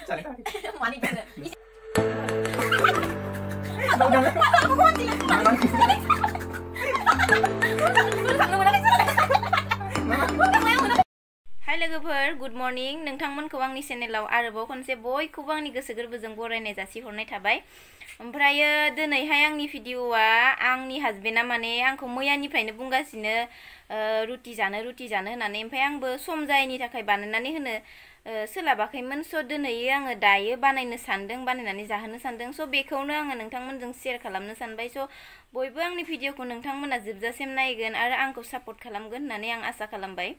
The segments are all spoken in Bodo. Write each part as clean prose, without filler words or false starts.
Mani bener. Hai लोगोफोर, गुड मर्निं। नोंथांमोनखौ आंनि चेनेलाव आरोबाव खनसे बयखौबो आंनि गोसो गोरबोजों बरायनाय जासिहरनाय थाबाय। ओमफ्रायो दिनैहाय आंनि भिडिअआ आंनि हासबेन्डआ माने आंखौ मैयानिफ्रायनो बुंगासिनो रुटि जानो होननानै, ओमफ्राय आंबो सम जायैनि थाखाय बानायनानै होनो सोलाबाखैमोन। स' दिनै आङो दायो बानायनानै जाहोनो सानदों। स' बेखौनो आङो नोंथांमोनजों शेयार खालामनो सानबाय। स' बयबो आंनि भिडिअखौ नोंथांमोना जोबजासिम नायगोन आरो आंखौ सापर्ट खालामगोन होननानै आं आसा खालामबाय।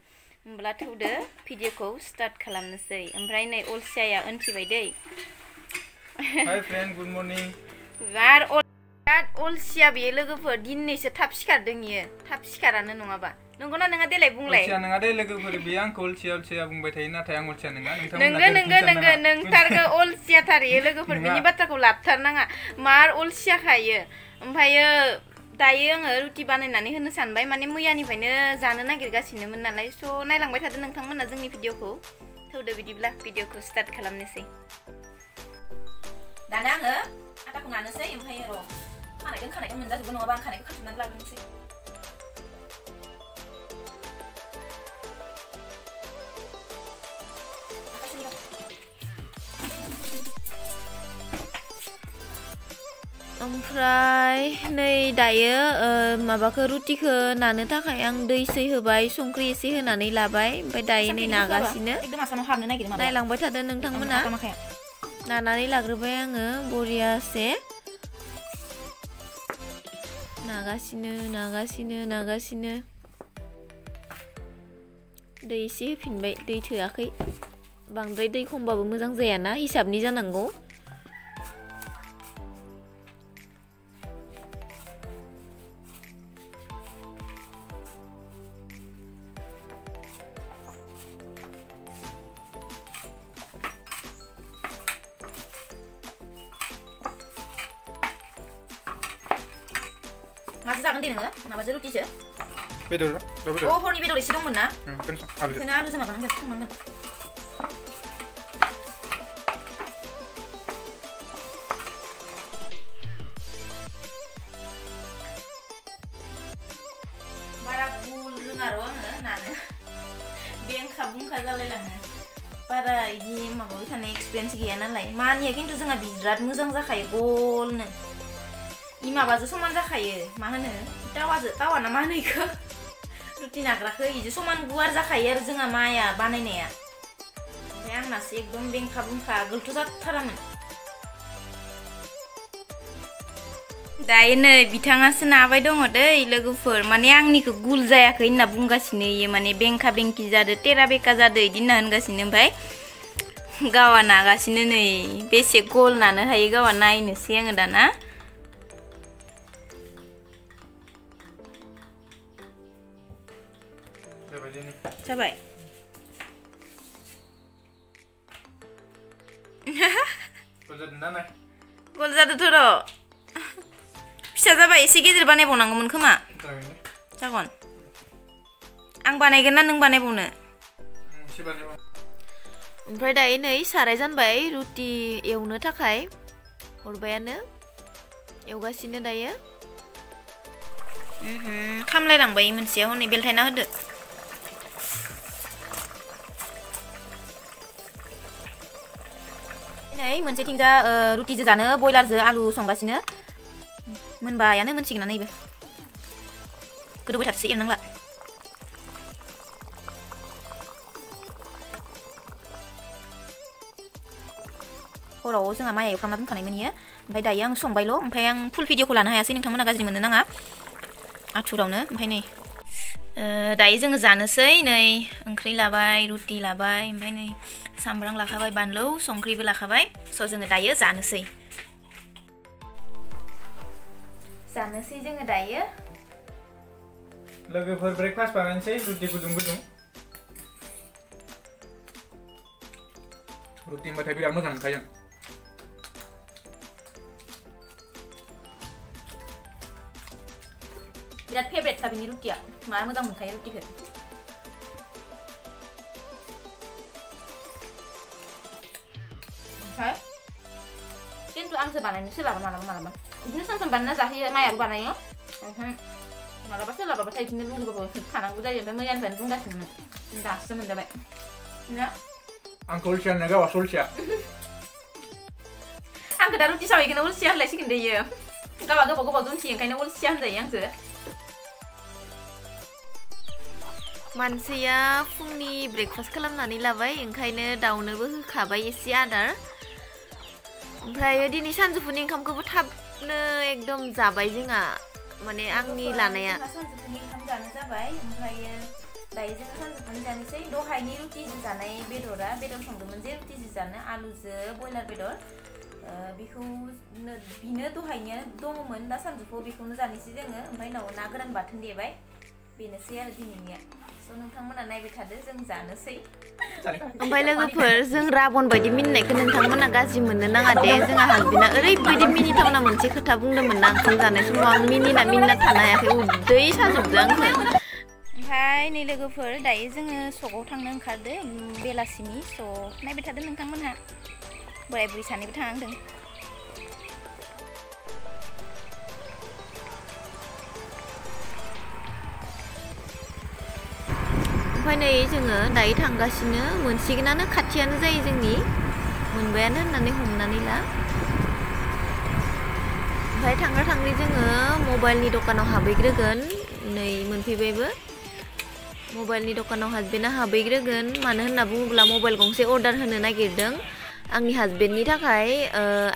होमब्ला थौदो भिडिअखौ स्टार्ट खालामनोसै। ओमफ्राय नै अलसियाया उनथिबाय दै। हाय फ्रेन्ड, गुड मर्निं। बिराद अलसिया बेयो लोगोफोर, दिनैसो थाब सिखारदों इयो, थाब सिखारानो नङाबा। नंगौना नङा देलाय बुंलाय। अलसिया नङा दे लोगोफोर, बेयो आंखौ अलसिया बुंबाय थायो, नाथाय आं अलसिया नङा। नोंगो नोंथारगो अलसियाथार इयो लोगोफोर, बिनि बाथ्राखौ लाबथारनाङा, मार अलसियाखायो। ओमफ्रायो दायो आङो रुटि बानायनानै होनो सानबाय, माने मैयानिफ्रायनो जानो नागिरगासिनोमोन नालाय। स' नायलांबाय थादो नोंथांमोना जोंनि भिडिअखौ। थौदो बिदिब्ला भिडिअखौ स्टार्ट खालामनोसै। दाना आङो आटाखौ नानोसै, ओमफ्राय र' खानायखौ मोनजाजोबो, नङाबा आं खानायखौ खाथुमनानै लाग्रोनोसै। ओमफ्राय नै दायो माबाखौ रुटिखौ नानो थाखाय आं दै सै होबाय, संख्रि एसे होनानै लाबाय। ओमफ्राय दायो नै नागासिनो, नायलांबाय थादो नोंथांमोना। नानानै लाग्रोबाय आङो बरियासे, नागासिनो। दै एसे होफिनबाय, दै थोआखै, बांद्राय दै खमबाबो मोजां जायाना, हिसाबनि जानांगौ। माजों जागोन दे नोङो? माबाजों रुटिजों? बेदर। हरनि बेदर एसे दंमोन ना? बेखौनो आलुजों माबानांगोन, संनांगोन। बारा गुल रोङा र' आङो नानो, बेंखा बुंखा जालायलाङो। बारा इदि माबाबाय थानाय एक्सपिरियेन्स गैया नालाय। मानिया खिन्थु जोंहा बिराद मोजां जाखायो, गलनो। इ माबाजों समान जाखायो, मा होनो तावा ना मा होनो इखो, रुटि नाग्राखौ इजों समान गुवार जाखायो आरो जोंहा माया बानायनाया। ओमफ्राय आंनासो एकदम बेंखा बुंखा, आगोलथ' जाथारामोन। दायो नै बिथाङासो नाबाय दङ दै लोगोफोर, माने आंनिखौ गुल जायाखै होनना बुंगासिनो इयो, माने बेंखा बेंखि जादो, तेरा बेका जादो इदि होनना होनगासिनो। ओमफ्राय गावआ नागासिनो नै, बेसे गल नानो हायो गावआ, नायनोसै आङो दाना। जाबाय। गल जादोंथ' र', फिसा जाबाय, एसे गेदेर बानायबावनांगौमोन खोमा। जागोन। आं बानायगोन ना नों बानायबावनो? ओमफ्राय दायो नै साराय जानबाय रुटि एवनो थाखाय, हरबायानो, एवगासिनो दायो। खामलायलांबाय मोनसेया, हनै बेलथायना होदो। नै मोनसेथिंजा रुटिजों जानो बयलारजों आलु संगासिनो, मोनबायानो, मोनसिगोन नैबो। गोदौबाय थाथोंसै, एरनांला। हराव जोंहा माइआ एवफ्रामना दोनखानायमोन इयो, ओमफ्राय दायो आं संबायल', ओमफ्राय आं फुल भिडिअखौ लानो हायासै, नोंथांमोना गाज्रि मोननो नाङा आथुरावनो। ओमफ्राय नै दायो जोङो जानोसै। नै ओंख्रि लाबाय, रुटि लाबाय, ओमफ्राय नै सामब्राम लाखाबाय, बानलु, संख्रिबो लाखाबाय। स' जोङो दायो जानोसै जोङो दायो। लोगोफोर ब्रेकफास्ट बानायनोसै, रुटि गुदुं। रुटि होनबाथाय बिराद मोजां मोनखायो। बिराद फेभरेट था बिनि रुटिया, मार मोजां मोनखायो रुटिखौ। ओमफ्राय खिन्थु आंसो बानायनो सोलाबा मालाबा बिदिनो सम बानायना जाहोयो मायाबो बानायो ओमफ्राय मालाबा सोलाबाबाथाय बिदिनो लुगैबाबो थानांगौ जायो ओमफ्राय मैयानिफ्रायनो बुंगासिनो दासो मोनजाबाय ना आंखौ अलसिया होनना गावा अलसिया आंखौ दा रुटि सावैखौनो अलसिया होनलायसिगोन दे इयो गावा गोबाव दोनथियो ओंखायनो अलसिया होनजायो आंसो मानसिया फुंनि ब्रेकफास्ट खालामनानै लाबाय ओंखायनो दाउनोबो होखाबाय एसे आदार ओमफ्राय दिनै सानजौफुनि ओंखामखौबो थाबनो एकदम जाबाय जोंहा माने आंनि लानाया सानजौफुनि ओंखाम जानो जाबाय ओमफ्राय दायो जों सानजौफुनि जानोसै दहायनि रुटिजों जानाय बेदर संदोंमोन जे रुटिजों जानो आलुजों बयलार बेदर बेखौ बिनो दहायनिया दङमोन दा सानजौफुआव बेखौनो जानोसै जोङो ओमफ्राय उनाव ना गोरान बाथोन देबाय बेनोसै आरो दिनैनिया स' नोंथांमोना नायबाय थादो जों जानोसै ओमफ्राय लोगोफोर जों राबन बायदि मिनिनायखौ नोंथांमोना गाज्रि मोननो नाङा दे जोंहा हासबेन्डआ ओरैबायदि मिनिथावना मोनसे खोथा बुंदोंमोन ना ओंखाम जानाय समाव आं मिनिना थानो हायाखै उदै साजोबदों आंखौ ओमफ्राय नै लोगोफोर दायो जोङो सकआव थांनो ओंखारदो बेलासिनि स' नायबाय थादो नोंथांमोनहा बोराय बुरै सानैबो थांनांदों ओमफ्राय नै जोङो दायो थांगासिनो मोनसिगोनानो खाथियानो जायो जोंनि मोनबायानो होननानै हमनानै ला ओमफ्राय थांग्रा जोङो मबाइलनि दखानाव हाबहैग्रोगोन नै मोनफैबायबो मबाइलनि दखानाव हासबेन्डआ हाबहैग्रोगोन मानो होनना बुङोब्ला मबाइल गंसे अर्डार होनो नागिरदों आंनि हासबेन्डनि थाखाय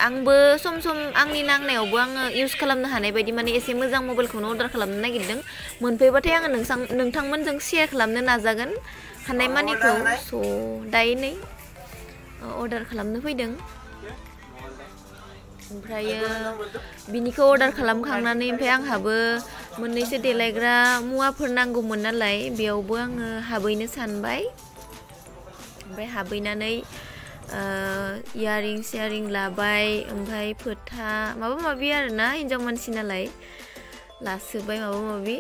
आंबो सम आंनि नांनायावबो आङो इउज खालामनो हानाय बायदि माने एसे मोजां मबाइलखौनो अर्डार खालामनो नागिरदों मोनफैबाथाय आङो नोंथांमोनजों शेयार खालामनो नाजागोन हानाय मानिखौ स' दायो नै अर्डार खालामनो फैदों ओमफ्रायो बिनिखौ अर्डार खालामखांनानै ओमफ्राय आंहाबो मोननैसो देलायग्रा मुवाफोर नांगौमोन नालाय बेयावबो आङो हाबहैनो सानबाय ओमफ्राय हाबहैनानै इयारिं लाबाय ओमफ्राय फोथा माबा माबि आरोना हिन्जाव मानसि नालाय लासोबाय माबा माबि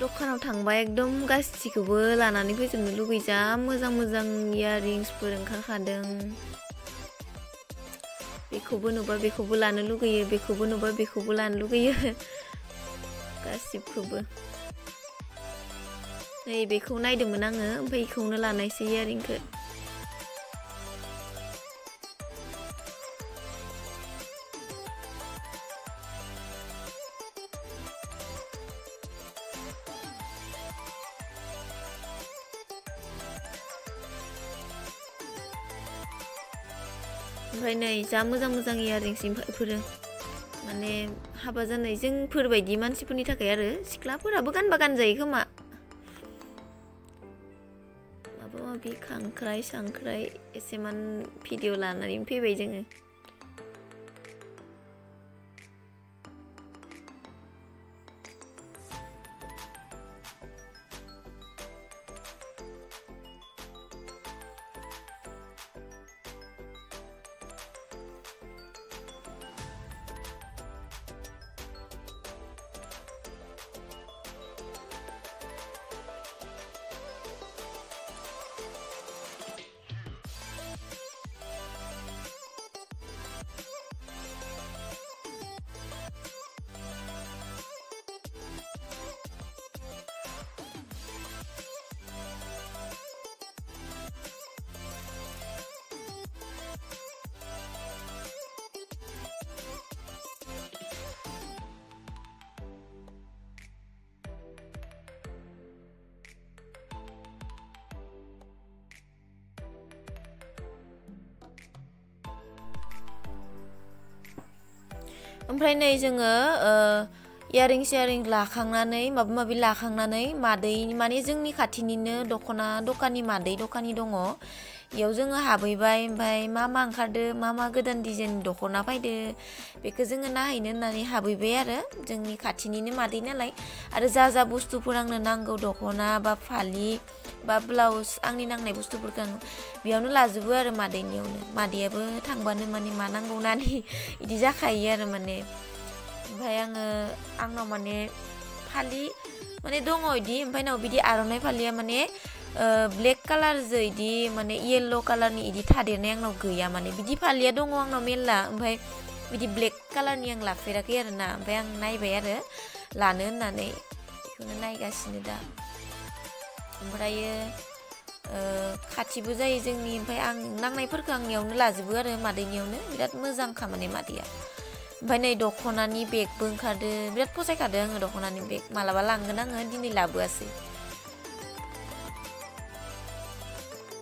दखानाव थांबा एकदम गासिखौबो लानानै फैजोबनो लुगैयो जा मोजां इयारिंसफोर ओंखारखादों बेखौबो नुबा बेखौबो लानो लुगैयो बेखौबो नुबा बेखौबो लानो लुगैयो गासिबखौबो नै बेखौ नायदोंमोन आङो ओमफ्राय बेखौनो लानायसै इयारिंखौ ओमफ्राय नै जा मोजां इयारिंस बेफोरो माने हाबा जानाय जोंफोरबायदि मानसिफोरनि थाखाय आरो सिख्लाफोराबो गानबा गानजायो खोमा माबा माबि खांख्राय सांख्राय एसेमान भिडिअ लानानै फैबाय जोङो ओमफ्राय नै जोङो इयारिं लाखांनानै माबा माबि लाखांनानै मादै माने जोंनि खाथिनिनो दखाननि मादै दखानि दङ इयाव जोङो हाबहैबाय ओमफ्राय मा ओंखारदो मा गोदान डिजाइननि दख'ना फैदो बेखौ जोङो नायहैनो होननानै हाबहैबाय आरो जोंनि खाथिनिनो मादै नालाय आरो जा बुस्थुफोर आंनो नांगौ दख'ना बा फालि बा ब्लाउस आंनि नांनाय बुस्थुफोरखौ आं बेयावनो लाजोबो आरो मादैनियावनो मादैयाबो थांबानो माने मा नांगौ नानि इदि जाखायो आरो माने ओमफ्राय आंनाव माने फालि माने दङ इदि ओमफ्राय नाव बिदि आर'नाइ फालिया माने ब्लेक कालार जो इदि माने येल्लो कालारनि इदि थादेरनाय आंनाव गैया माने बिदि फालिया दङ आंनाव मेल्ला ओमफ्राय बिदि ब्लेक कालारनि आं लाफेराखै आरो ना ओमफ्राय आं नायबाय आरो लानो होननानै बेखौनो नायगासिनो दा ओमफ्रायो खाथिबो जायो जोंनि ओमफ्राय आं नांनायफोरखौ आंनियावनो लाजोबो आरो मादैनियावनो बिराद मोजांखा माने मादैया ओमफ्राय नै दख'नानि बेगबो ओंखारदो बिराद फसायखादों आङो दख'नानि बेग मालाबा लांगोन आङो दिनै लाबोआसै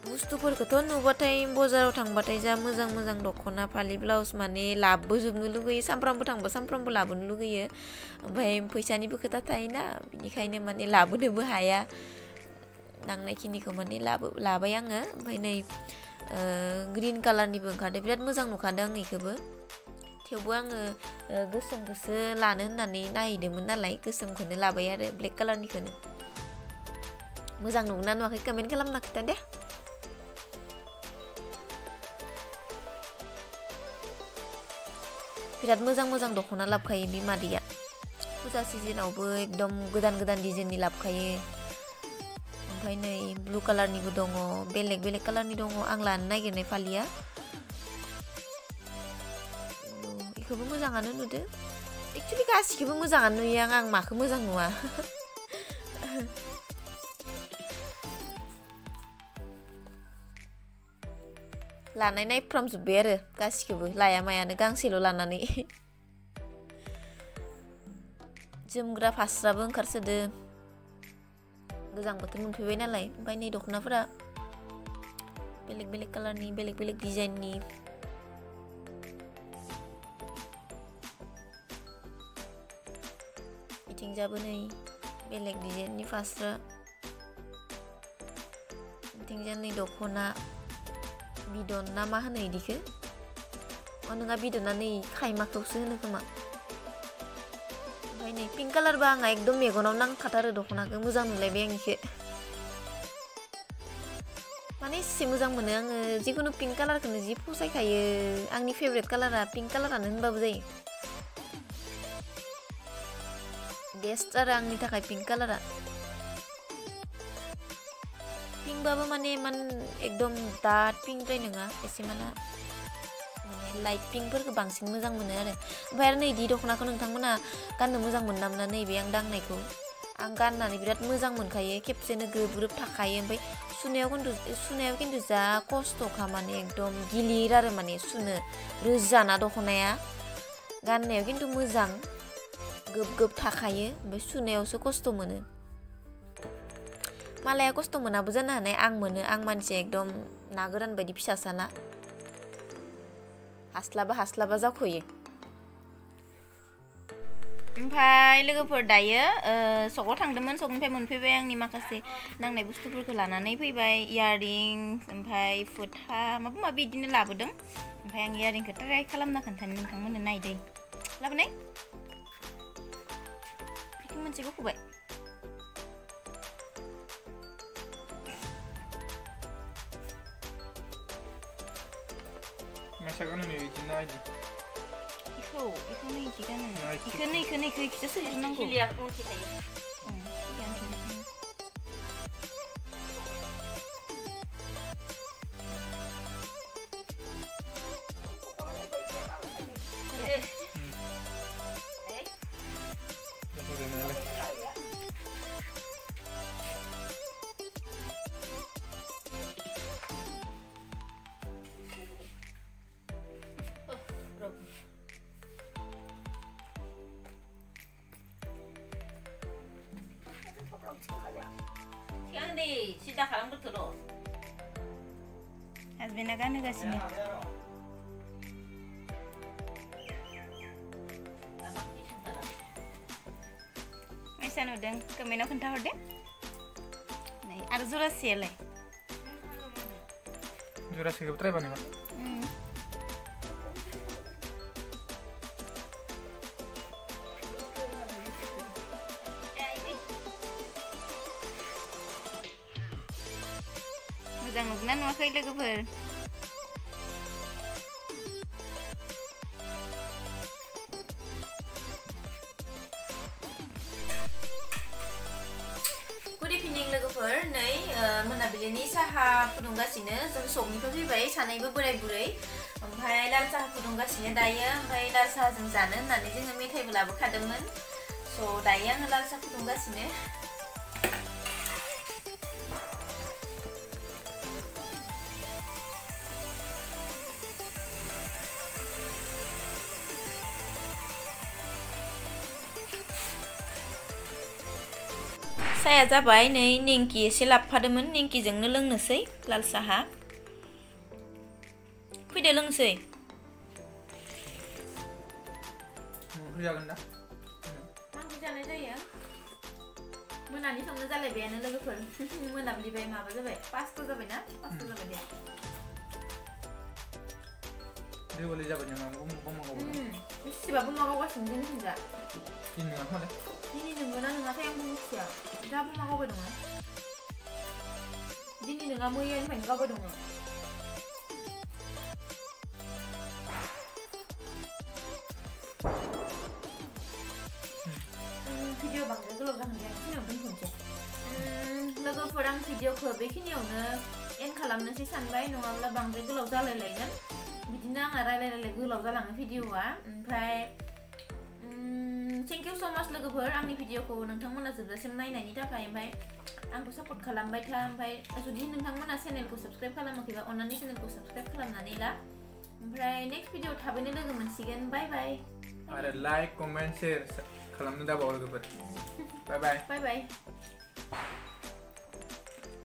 बुस्थुफोरखौथ' नुबाथाय बाजाराव थांबाथाय जा मोजां मोजां दख'ना फालि ब्लाउस माने लाबोजोबनो लुगैयो सामफ्रामबो थांबा सामफ्रामबो लाबोनो लुगैयो ओमफ्राय फैसानिबो खोथा थायोना बिनिखायनो माने लाबोनोबो हाया नांनायखिनिखौ माने लाबाय आङो ओमफ्राय नै ग्रिन कालारनिबो ओंखारदों बिराद मोजां नुखादों आं बेखौबो थेवबो आङो गोसोमखौसो लानो होननानै नायहैदोंमोन नालाय गोसोमखौनो लाबाय आरो ब्लेक कालारनिखौनो मोजां नुगोना नुवाखै कमेन्ट खालामना खोथा दे बिराद मोजां मोजां दख'ना लाबोखायो बे मादैया फुजा सिजोनावबो एकदम गोदान गोदान डिजाइननि लाबोखायो ओमफ्राय नै ब्लु कालारनिबो दङ बेलेग बेलेग कालारनि दङ आं लानो नागिरनाय फालिया बेखौबो मोजाङानो नुदो एक्चुअलि गासिखौबो मोजाङानो नुयो आं माखौ मोजां नुवा लानाय नायफ्रामजोब्बाय आरो गासिखौबो लाया मायानो गांसेल' लानानै जोमग्रा फास्राबो ओंखारसोदो गोजां बोथोर मोनफैबाय नालाय ओमफ्राय नै दख'नाफोरा बेलेग बेलेग कालारनि बेलेग बेलेग डिजाइननि बिथिंजाबो नै बेलेग डिजाइननि फास्रा बिथिंजा नै दख'ना बिदन ना मा होनो इदिखो नङा बिदना नै खायमाखौसो होनो खोमा ओमफ्राय नै पिंक कालारबा आंहा एकदम मेगनाव नांखाथारो दख'नाखौ मोजां नुलायबाय आं इखो माने एसे मोजां मोनो आङो जिखुनु पिंक कालारखौनो जि फसायखायो आंनि फेभरेट कालारा पिंक कालारानो होनबाबो जायो बेस्ट आरो आंनि थाखाय पिंक कालारा पिंकबाबो माने इमान एकदम डार्क पिंकद्राय नङा एसे माने लाइट पिंकफोरखौ बांसिन मोजां मोनो आरो ओमफ्राय आरो नै इदि दख'नाखौ नोंथांमोना गाननो मोजां मोना मोना नैबे आं दांनायखौ आं गाननानै बिराद मोजां मोनखायो खेबसेनो ग्रोब ग्रोब थाखायो ओमफ्राय सुनायाव खिन्थु जा खस्थ'खा माने एकदम गिलिर आरो माने सुनो रोजाना दख'नाया गाननायाव खिन्थु मोजां गोब गोब थाखायो ओमफ्राय सुनायावसो खस्थ' मोनो मालाया खस्थ' मोनाबो जानो हानाय आं मोनो आं मानसिया एकदम ना गोरान बायदि फिसासाना हास्लाबा जाख'यो ओमफ्राय लोगोफोर दायो सकआव थांदोंमोन सकनिफ्राय मोनफैबाय आंनि माखासे नांनाय बुस्थुफोरखौ लानानै फैबाय इयारिंस ओमफ्राय फुथा माबा माबि बिदिनो लाबोदों ओमफ्राय आं इयारिंखौ ट्राइ खालामना खोन्थानो नोंथांमोननो नायदो लाबोनाय बिथिं मोनसेखौ फुबाय Masakan ini bikin aja. Iku nih jika nih, iku kita sudah nanggu. Lihat mungkin aja. 시간이 시작하는 거 들어. husband agak negasin. Masa nudeng kemana kentah horde? Nih, ada Jurassic le. Jurassic betul apa nih pak? Moजां नुगोना नुवाखै लोगोफोर सानजौफुनि साहा फुदुंगासिनो जों सकनिफ्राय फैबाय सानैबो बोराय बुरै ओमफ्राय लाल साहा फुदुंगासिनो दायो ओमफ्राय लाल साहाजों जानो होननानै जोङो मेथाइबो लाबोखादोंमोन स' दायो आङो लाल साहा फुदुंगासिनो साया जाबाय नै नेंकि एसे लाबोफादोंमोन नेंकिजोंनो लोंनोसै लाल साहा फैदो लोंसै जागोन दा मांखि जानाय जायो मोनानि संनो जालायबायानो लोगोफोर मोनाबिलिबाय माबा जाबाय 5ता जाबाय ना 5ता जाबाय दे देवली जाबाय नामा गम बेसेबाबो माबागासिनो जोंनिथिंजा दिनै मा खालाय दिनै नंगौना नङाथाय आंबो मिथिया दाबो मा गावबाय दङ दिनै नङा मैयानिफ्रायनो गावबाय दङ भिडिअ बांद्राय गोलाव जाहांबाय बेखिनियावनो दोनथ'नोसै लोगोफोर आं भिडिअखौ बेखिनियावनो एन्ड खालामनोसै सानबाय नङाब्ला बांद्राय गोलाव जालायलायगोन बिदिनो आंहा रायलाय गोलाव जालाङो भिडिअआ ओमफ्राय थेंक इउ स' माच लोगोफोर आंनि भिडिअखौ नोंथांमोना जोबजासिम नायनायनि थाखाय ओमफ्राय आंखौ सापर्ट खालामबाय था ओमफ्राय जुदि नोंथांमोना चेनेलखौ साबस्क्राइब खालामाखैबा अन्नानै चेनेलखौ साबस्क्राइब खालामनानै ला ओमफ्राय नेक्स्ट भिडिअ थाबैनो लोगो मोनसिगोन बाय बाय आरो लाइक कमेन्ट शेयार खालामनो दाबाव लोगोफोर बाय बाय बाय बाय